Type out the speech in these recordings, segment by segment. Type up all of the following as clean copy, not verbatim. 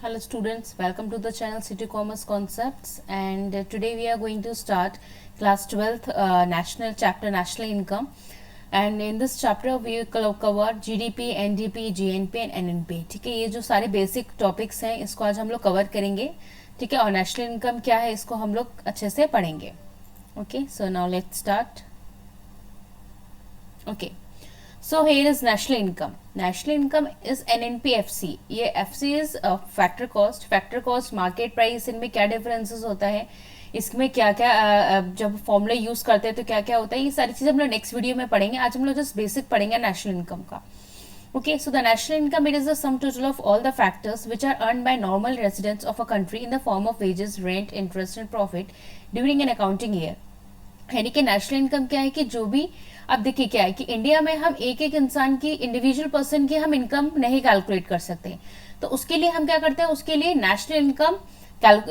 Hello students, welcome to the channel City Commerce Concepts, and today we are going to start class 12th national chapter national income. And in this chapter we will cover GDP, NDP, GNP and NNP. ठीक है, ये जो सारे basic topics हैं इसको आज हम लोग कवर करेंगे. ठीक है, और नेशनल इनकम क्या है इसको हम लोग अच्छे से पढ़ेंगे. Okay, so now let's start. Okay, so here is national income. National income is NNP-FC. ये FC is factor cost, market price. इनमें क्या differences होता है, इसमें क्या क्या जब फॉर्मूला यूज करते हैं तो क्या क्या होता है, ये सारी चीजें हम लोग नेक्स्ट वीडियो में पढ़ेंगे. आज हम लोग जस्ट बेसिक पढ़ेंगे नेशनल इनकम का. Okay, so the national income, it is the sum total of all the factors which are earned by normal residents of a country in the form of wages, rent, interest and profit during an accounting year. यानी कि national income क्या है कि जो भी, अब देखिए क्या है कि इंडिया में हम एक एक इंसान की, इंडिविजुअल पर्सन की हम इनकम नहीं कैलकुलेट कर सकते. तो उसके लिए हम क्या करते हैं, उसके लिए नेशनल इनकम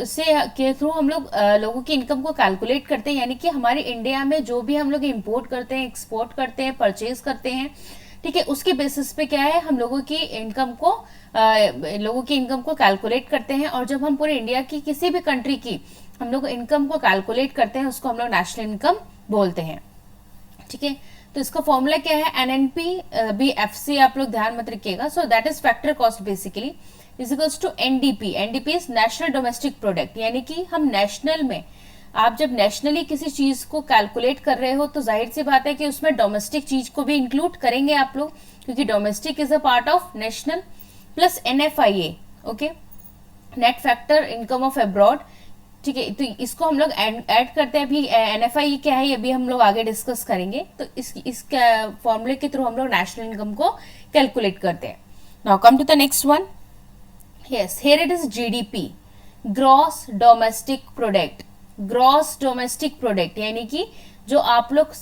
से के थ्रू हम लोग लोगों की इनकम को कैलकुलेट करते हैं. यानी कि हमारे इंडिया में जो भी हम लोग इम्पोर्ट करते हैं, एक्सपोर्ट करते हैं, परचेज करते हैं, ठीक है, उसके बेसिस पे क्या है हम लोगों की इनकम को कैलकुलेट करते हैं. और जब हम पूरे इंडिया की किसी भी कंट्री की हम लोग इनकम को कैलकुलेट करते हैं उसको हम लोग नेशनल इनकम बोलते हैं. ठीक है, तो इसका फॉर्मूला क्या है, NNP-FC आप लोग ध्यान मत रखिएगा. So that is factor cost basically is equals to NDP. NDP is national domestic product. यानी कि हम नेशनल में, आप जब नेशनली किसी चीज को कैलकुलेट कर रहे हो तो जाहिर सी बात है कि उसमें डोमेस्टिक चीज को भी इंक्लूड करेंगे आप लोग, क्योंकि domestic is a part of national. Plus NFIA, okay, net factor income of abroad. ठीक है, तो इसको हम लोग ऐड करते हैं. अभी NFI क्या है ये भी हम लोग आगे डिस्कस करेंगे. तो इस फॉर्मूले के थ्रू हम लोग नेशनल इनकम को कैलकुलेट करते हैं. Now come to the next one. Yes, here it is GDP, gross domestic product. Gross domestic product यानी कि जो आप लोग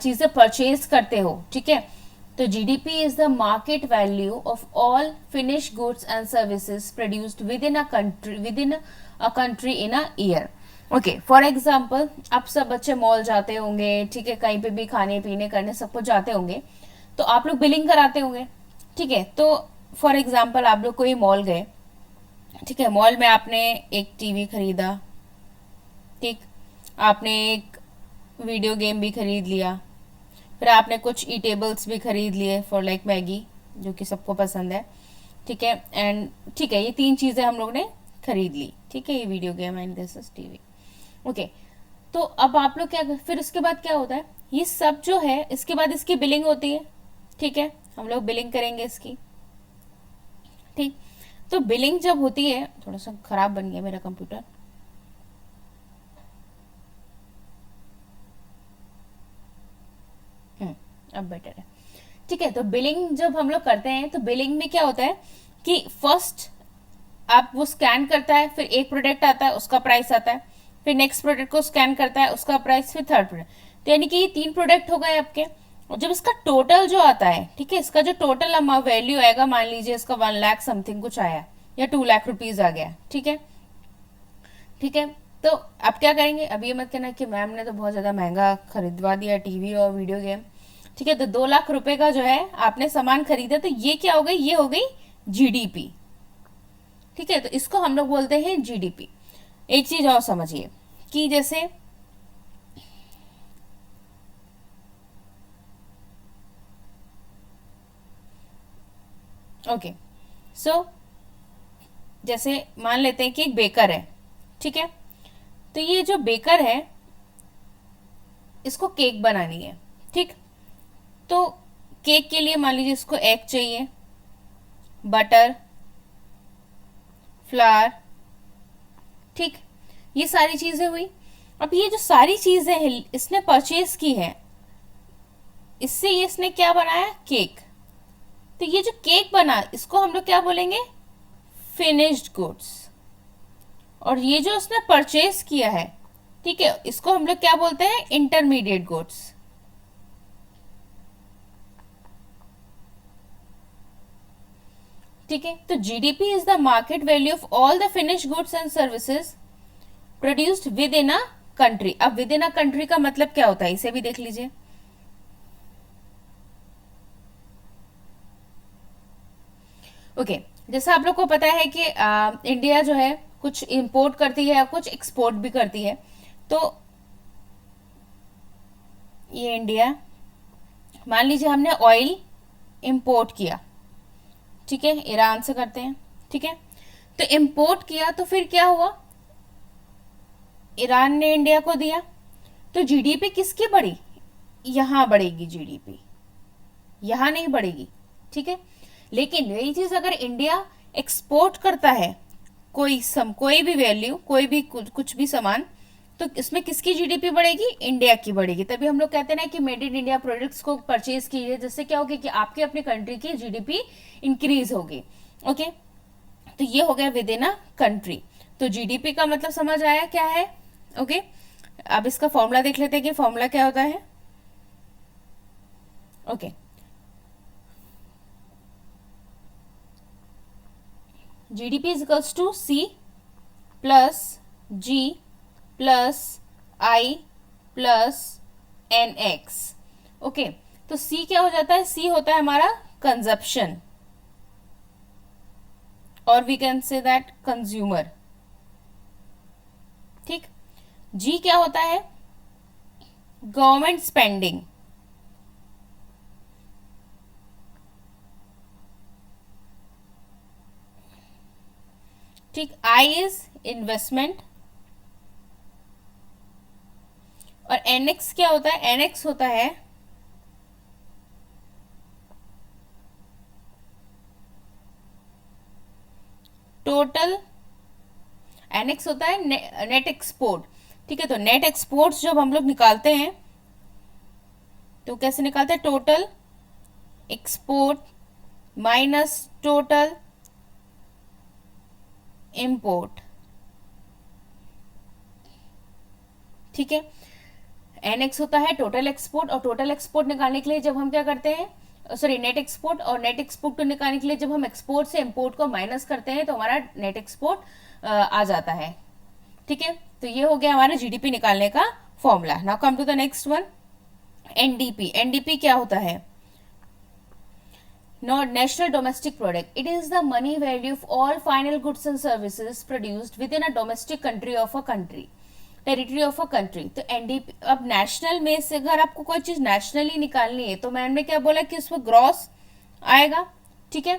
चीजें परचेज करते हो. ठीक है, तो GDP is the market value of all finish goods and services produced within a country in a year. Okay, for example आप सब बच्चे मॉल जाते होंगे, ठीक है, कहीं पे भी खाने पीने करने सब कुछ जाते होंगे, तो आप लोग बिलिंग कराते होंगे. ठीक है, तो फॉर एग्जाम्पल आप लोग कोई मॉल गए, ठीक है, मॉल में आपने एक टीवी खरीदा, ठीक, आपने एक वीडियो गेम भी खरीद लिया, फिर आपने कुछ टेबल्स भी खरीद लिए फॉर लाइक मैगी, जो कि सबको पसंद है. ठीक है, एंड ठीक है, ये तीन चीजें हम लोग ने खरीद ली. ठीक है, ये video game and this is TV. Okay, तो अब आप लोग क्या, फिर उसके बाद क्या होता है, ये सब जो है इसके बाद इसकी बिलिंग होती है. ठीक है, हम लोग बिलिंग करेंगे इसकी. ठीक, तो बिलिंग जब होती है, थोड़ा सा खराब बन गया मेरा कंप्यूटर. अब बेटर है. ठीक है, तो बिलिंग जब हम लोग करते हैं तो बिलिंग में क्या होता है कि फर्स्ट आप वो स्कैन करता है, फिर एक प्रोडक्ट आता है उसका प्राइस आता है, फिर नेक्स्ट प्रोडक्ट को स्कैन करता है उसका प्राइस, फिर थर्ड प्रोडक्ट. तो यानी कि ये 3 प्रोडक्ट हो गए आपके. और जब इसका टोटल जो आता है, ठीक है, इसका जो टोटल अमाउंट वैल्यू आएगा, मान लीजिए इसका 1 लाख समथिंग कुछ आया या 2 लाख रुपीज आ गया. ठीक है, ठीक है, तो आप क्या करेंगे, अब ये मत कहना कि मैम ने तो बहुत ज्यादा महंगा खरीदवा दिया टीवी और वीडियो गेम. ठीक है, तो 2 लाख रुपए का जो है आपने सामान खरीदा, तो ये क्या हो गई, ये हो गई GDP. ठीक है, तो इसको हम लोग बोलते हैं GDP. एक चीज और समझिए कि जैसे ओके, सो जैसे मान लेते हैं कि एक बेकर है. ठीक है, तो ये जो बेकर है इसको केक बनानी है. ठीक, तो केक के लिए मान लीजिए इसको एग चाहिए, बटर, फ्लावर. ठीक, ये सारी चीजें हुई. अब ये जो सारी चीजें हैं इसने परचेज की है, इससे ये इसने क्या बनाया, केक. तो ये जो केक बना इसको हम लोग क्या बोलेंगे, फिनिश्ड गुड्स. और ये जो उसने परचेज किया है, ठीक है, इसको हम लोग क्या बोलते हैं, इंटरमीडिएट गुड्स. ठीक है, तो GDP is the market value of all the finish goods and services produced within a country. अब विद इन अ कंट्री का मतलब क्या होता है, इसे भी देख लीजिए. ओके, जैसा आप लोग को पता है कि इंडिया जो है कुछ इंपोर्ट करती है, कुछ एक्सपोर्ट भी करती है। तो ये इंडिया, मान लीजिए हमने ऑयल इंपोर्ट किया, ठीक है, ईरान से करते हैं, ठीक है। तो इंपोर्ट किया तो फिर क्या हुआ, ईरान ने इंडिया को दिया, तो जीडीपी किसकी बढ़ी, यहां बढ़ेगी जीडीपी, यहां नहीं बढ़ेगी, ठीक है। लेकिन यही चीज अगर इंडिया एक्सपोर्ट करता है कोई भी वैल्यू, कोई भी कुछ भी सामान, तो इसमें किसकी जीडीपी बढ़ेगी, इंडिया की बढ़ेगी। तभी हम लोग कहते हैं ना कि मेड इन इंडिया प्रोडक्ट्स को परचेज कीजिए, जिससे क्या होगी कि आपके अपनी कंट्री की जीडीपी इंक्रीज होगी। ओके, तो ये हो गया विद इन अ कंट्री। तो जीडीपी का मतलब समझ आया क्या है। ओके, अब इसका फॉर्मूला देख लेते हैं कि फॉर्मूला क्या होता है। Okay, GDP is equals to C plus G plus I plus N X. Okay, तो सी क्या हो जाता है, सी होता है हमारा कंजप्शन, और we can say that consumer, ठीक। जी क्या होता है, गवर्नमेंट स्पेंडिंग, ठीक। आई इज इन्वेस्टमेंट, और एनएक्स क्या होता है, एनएक्स होता है टोटल, एनएक्स होता है नेट एक्सपोर्ट, ठीक है। तो नेट एक्सपोर्ट्स जब हम लोग निकालते हैं तो कैसे निकालते हैं, total export minus total import, ठीक है। एनएक्स होता है टोटल एक्सपोर्ट, और टोटल एक्सपोर्ट निकालने के लिए जब हम क्या करते हैं, सॉरी नेट एक्सपोर्ट, और नेट एक्सपोर्ट को निकालने के लिए जब हम एक्सपोर्ट से इंपोर्ट को माइनस करते हैं तो हमारा नेट एक्सपोर्ट आ जाता है, ठीक है। तो ये हो गया हमारा जीडीपी निकालने का formula. Now come to the next one, NDP. NDP क्या होता है, national domestic product, it is the money value of all final goods and services produced within a domestic country of a country, territory of a country. तो NDP, अब national में से अगर आपको कोई चीज नेशनली निकालनी है तो मैंने क्या बोला कि उसमें ग्रॉस आएगा, ठीक है,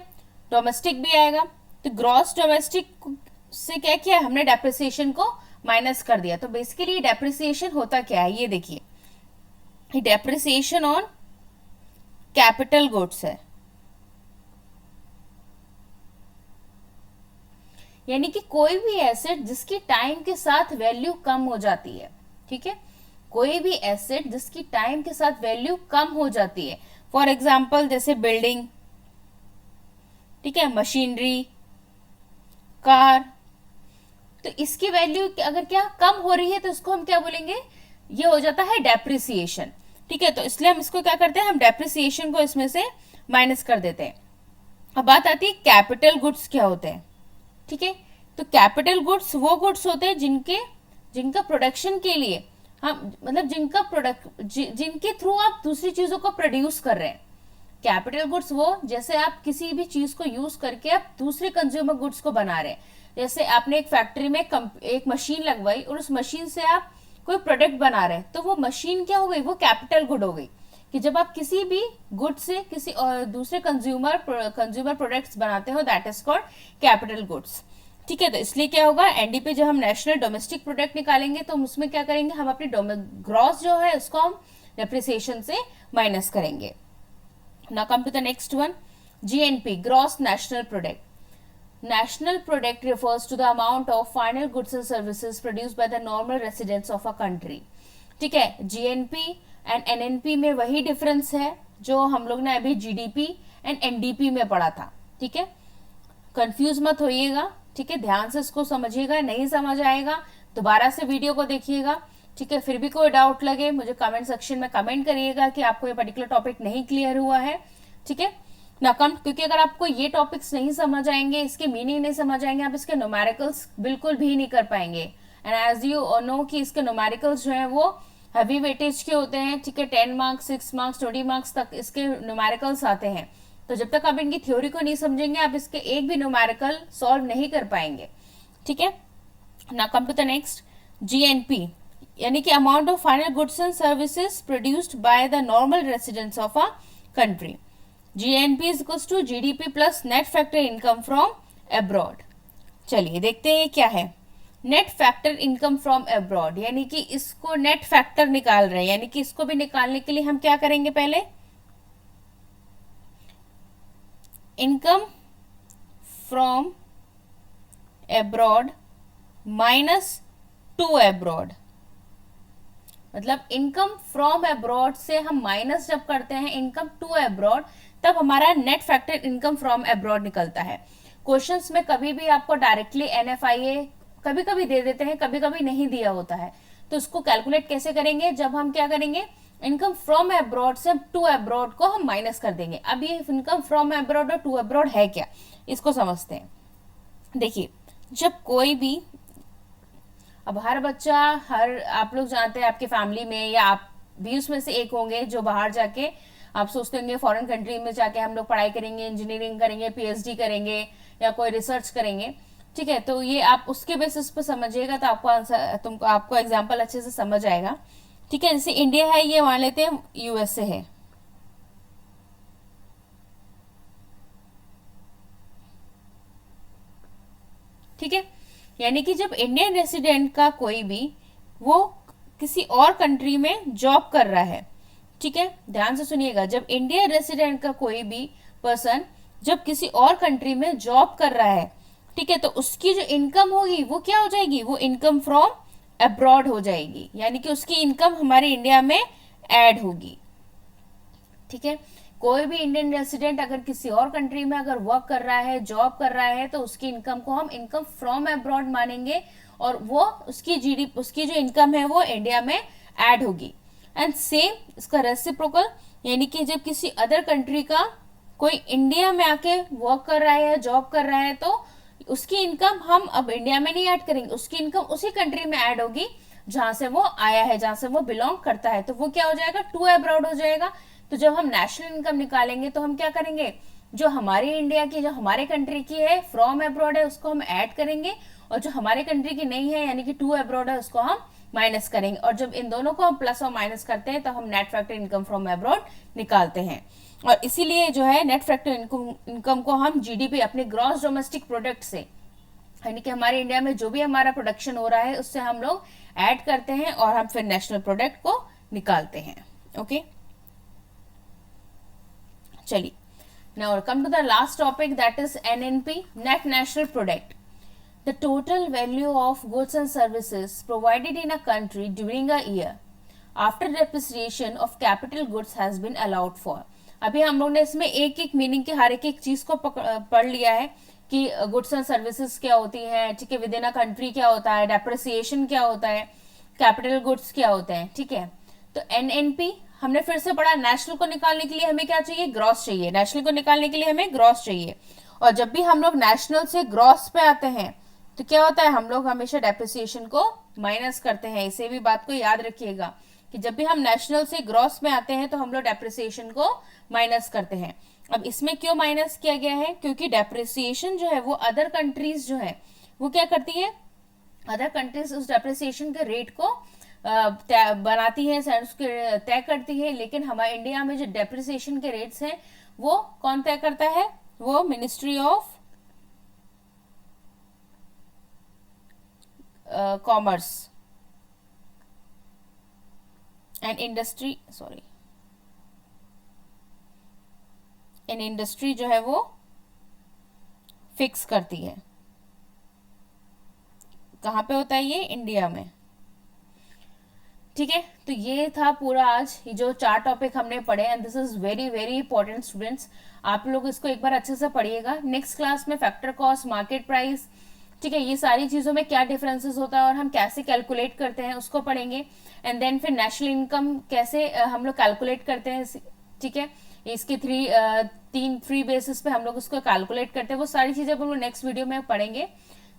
डोमेस्टिक भी आएगा। तो ग्रॉस डोमेस्टिक से क्या किया हमने, डेप्रिसिएशन को माइनस कर दिया। तो बेसिकली डेप्रिसिएशन होता क्या है, ये देखिए, डेप्रिसिएशन ऑन कैपिटल गुड्स है, यानी कि कोई भी एसेट जिसकी टाइम के साथ वैल्यू कम हो जाती है, ठीक है, कोई भी एसेट जिसकी टाइम के साथ वैल्यू कम हो जाती है। फॉर एग्जाम्पल जैसे बिल्डिंग, ठीक है, मशीनरी, कार, तो इसकी वैल्यू अगर क्या कम हो रही है तो इसको हम क्या बोलेंगे, ये हो जाता है डेप्रिसिएशन, ठीक है। तो इसलिए हम इसको क्या करते हैं, हम डेप्रिसिएशन को इसमें से माइनस कर देते हैं। अब बात आती है कैपिटल गुड्स क्या होते हैं, ठीक है। तो कैपिटल गुड्स वो गुड्स होते हैं जिनका प्रोडक्शन के लिए हम, मतलब जिनके थ्रू आप दूसरी चीजों को प्रोड्यूस कर रहे हैं। कैपिटल गुड्स वो, जैसे आप किसी भी चीज को यूज करके आप दूसरे कंज्यूमर गुड्स को बना रहे हैं। जैसे आपने एक फैक्ट्री में एक मशीन लगवाई और उस मशीन से आप कोई प्रोडक्ट बना रहे हैं, तो वो मशीन क्या हो गई, वो कैपिटल गुड हो गई। कि जब आप किसी भी गुड से किसी और दूसरे कंज्यूमर प्रोडक्ट्स बनाते हो, that is called capital goods, ठीक है। तो इसलिए क्या होगा, एनडीपी जब हम नेशनल डोमेस्टिक प्रोडक्ट निकालेंगे तो हम उसमें क्या करेंगे, हम अपनी ग्रॉस जो है उसको हम डेप्रिसिएशन से माइनस करेंगे। Now come to the next one, GNP, gross national product. National product refers to the amount of final goods and services produced by the normal residents of a country, ठीक है। GNP and NNP में वही difference है जो हम लोग ने अभी जीडीपी एंड एनडीपी में पढ़ा था, ठीक है। कंफ्यूज मत होइएगा, ठीक है, ध्यान से इसको समझिएगा, नहीं समझ आएगा दोबारा से वीडियो को देखिएगा, ठीक है। फिर भी कोई डाउट लगे मुझे कमेंट सेक्शन में कमेंट करिएगा कि आपको ये पर्टिकुलर टॉपिक नहीं क्लियर हुआ है, ठीक है ना। कम, क्योंकि अगर आपको ये टॉपिक्स नहीं समझ आएंगे, इसके मीनिंग नहीं समझ आएंगे, आप इसके न्यूमेरिकल्स बिल्कुल भी नहीं कर पाएंगे। एंड एज यू नो कि इसके न्यूमेरिकल्स जो है वो हैवी वेटेज के होते हैं, ठीक है, 10 मार्क्स, 6 मार्क्स, 20 मार्क्स तक इसके न्यूमेरिकल्स आते हैं। तो जब तक आप इनकी थ्योरी को नहीं समझेंगे आप इसके एक भी न्यूमेरिकल सॉल्व नहीं कर पाएंगे, ठीक है। Now come to the next, GNP, यानी कि amount of final goods and services produced by the normal residents of a country. GNP is equals to GDP plus net factor income from abroad. चलिए देखते हैं क्या है net factor income from abroad, यानी कि इसको नेट फैक्टर निकाल रहे हैं, यानी कि इसको भी निकालने के लिए हम क्या करेंगे, पहले income from abroad minus two abroad, मतलब इनकम फ्रॉम अब्रॉड से हम माइनस जब करते हैं इनकम टू अब्रॉड, तब हमारा net factor income from abroad निकलता है। क्वेश्चंस में कभी भी आपको डायरेक्टली एनएफआईए कभी कभी दे देते हैं, कभी कभी नहीं दिया होता है, तो उसको कैलकुलेट कैसे करेंगे, जब हम क्या करेंगे इनकम फ्रॉम अब्रॉड से टू अब्रॉड को हम माइनस कर देंगे। अब ये इनकम फ्रॉम अब्रॉड और टू अब्रॉड है क्या, इसको समझते हैं। देखिए जब कोई भी, अब हर बच्चा, हर आप लोग जानते हैं आपके फैमिली में या आप भी उसमें से एक होंगे जो बाहर जाके आप सोचते होंगे फॉरेन कंट्री में जाके हम लोग पढ़ाई करेंगे, इंजीनियरिंग करेंगे, पीएचडी करेंगे या कोई रिसर्च करेंगे, ठीक है। तो ये आप उसके बेसिस पर समझिएगा तो आपको आंसर, तुमको आपको एग्जाम्पल अच्छे से समझ आएगा, ठीक है। जैसे इंडिया है, ये मान लेते हैं यूएसए है, ठीक है। यानी कि जब इंडियन रेसिडेंट का कोई भी वो किसी और कंट्री में जॉब कर रहा है, ठीक है, ध्यान से सुनिएगा, जब इंडियन रेसिडेंट का कोई भी पर्सन जब किसी और कंट्री में जॉब कर रहा है, ठीक है, तो उसकी जो इनकम होगी वो क्या हो जाएगी, वो इनकम फ्रॉम अब्रॉड हो जाएगी, यानी कि उसकी इनकम हमारे इंडिया में ऐड होगी, ठीक है। कोई भी इंडियन रेसिडेंट अगर किसी और कंट्री में अगर वर्क कर रहा है, जॉब कर रहा है, तो उसकी इनकम को हम इनकम फ्रॉम अब्रॉड मानेंगे और वो उसकी जीडीपी, उसकी जो इनकम है वो इंडिया में ऐड होगी। एंड सेम इसका रेसिप्रोकल, यानी कि जब किसी अदर कंट्री का कोई इंडिया में आके वर्क कर रहा है या जॉब कर रहा है, तो उसकी इनकम हम अब इंडिया में नहीं ऐड करेंगे, उसकी इनकम उसी कंट्री में ऐड होगी जहां से वो आया है, जहां से वो बिलोंग करता है, तो वो क्या हो जाएगा, टू अब्रॉड हो जाएगा। तो जब हम नेशनल इनकम निकालेंगे तो हम क्या करेंगे, जो हमारी इंडिया की, जो हमारे कंट्री की है फ्रॉम अब्रॉड है, उसको हम ऐड करेंगे, और जो हमारे कंट्री की नहीं है यानी कि टू अब्रॉड है, उसको हम माइनस करेंगे। और जब इन दोनों को हम प्लस और माइनस करते हैं तो हम net factor income from abroad निकालते हैं। और इसीलिए जो है नेट फैक्टर इनकम को हम जीडीपी, अपने ग्रॉस डोमेस्टिक प्रोडक्ट से, यानी कि हमारे इंडिया में जो भी हमारा प्रोडक्शन हो रहा है उससे हम लोग ऐड करते हैं और हम फिर नेशनल प्रोडक्ट को निकालते हैं। ओके, चलिए now come to the last topic, that is NNP, net national product, the total value of goods and services provided in a country during a year after depreciation of capital goods has been allowed for। अभी हम लोग ने इसमें एक एक meaning के हर एक चीज को पढ़ लिया है कि गुड्स एंड सर्विसेज क्या होती है, ठीक है, विद इन अ कंट्री क्या होता है, डेप्रिसिएशन क्या होता है, कैपिटल गुड्स क्या होते हैं, ठीक है। तो एनएनपी हमने फिर से पढ़ा, नेशनल को निकालने के लिए हमें क्या चाहिए, ग्रॉस चाहिए, नेशनल को निकालने के लिए हमें ग्रॉस चाहिए। और जब भी हम लोग नेशनल से ग्रॉस पे आते हैं तो क्या होता है, हम लोग हमेशा डेप्रिसिएशन को माइनस करते हैं। इसे भी बात को याद रखिएगा कि जब भी हम नेशनल से ग्रॉस में आते हैं तो हम लोग डेप्रिसिएशन को माइनस करते हैं। अब इसमें क्यों माइनस किया गया है, क्योंकि डेप्रिसिएशन जो है वो अदर कंट्रीज जो है वो क्या करती है, अदर कंट्रीज उस डेप्रिसिएशन के रेट को बनाती है, उसके तय करती है, लेकिन हमारे इंडिया में जो डेप्रिसिएशन के रेट्स हैं वो कौन तय करता है, वो ministry of commerce and industry, sorry in industry जो है वो फिक्स करती है। कहाँ पे होता है ये, इंडिया में, ठीक है। तो ये था पूरा आज ये जो 4 टॉपिक हमने पढ़े, and this is very very important students, आप लोग इसको एक बार अच्छे से पढ़िएगा। नेक्स्ट क्लास में फैक्टर कॉस्ट, मार्केट प्राइस, ठीक है, ये सारी चीजों में क्या डिफरेंसेस होता है और हम कैसे कैलकुलेट करते हैं उसको पढ़ेंगे। एंड देन फिर नेशनल इनकम कैसे हम लोग कैलकुलेट करते हैं, ठीक है, इसके 3 फ्री बेसिस पे हम लोग उसको कैलकुलेट करते हैं, वो सारी चीजें हम लोग नेक्स्ट वीडियो में पढ़ेंगे,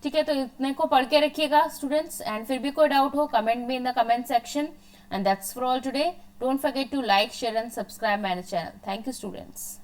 ठीक है। तो इतने को पढ़ के रखिएगा स्टूडेंट्स, एंड फिर भी कोई डाउट हो कमेंट में in the comment section, and that's for all today. Don't forget to like, share and subscribe my channel. Thank you students.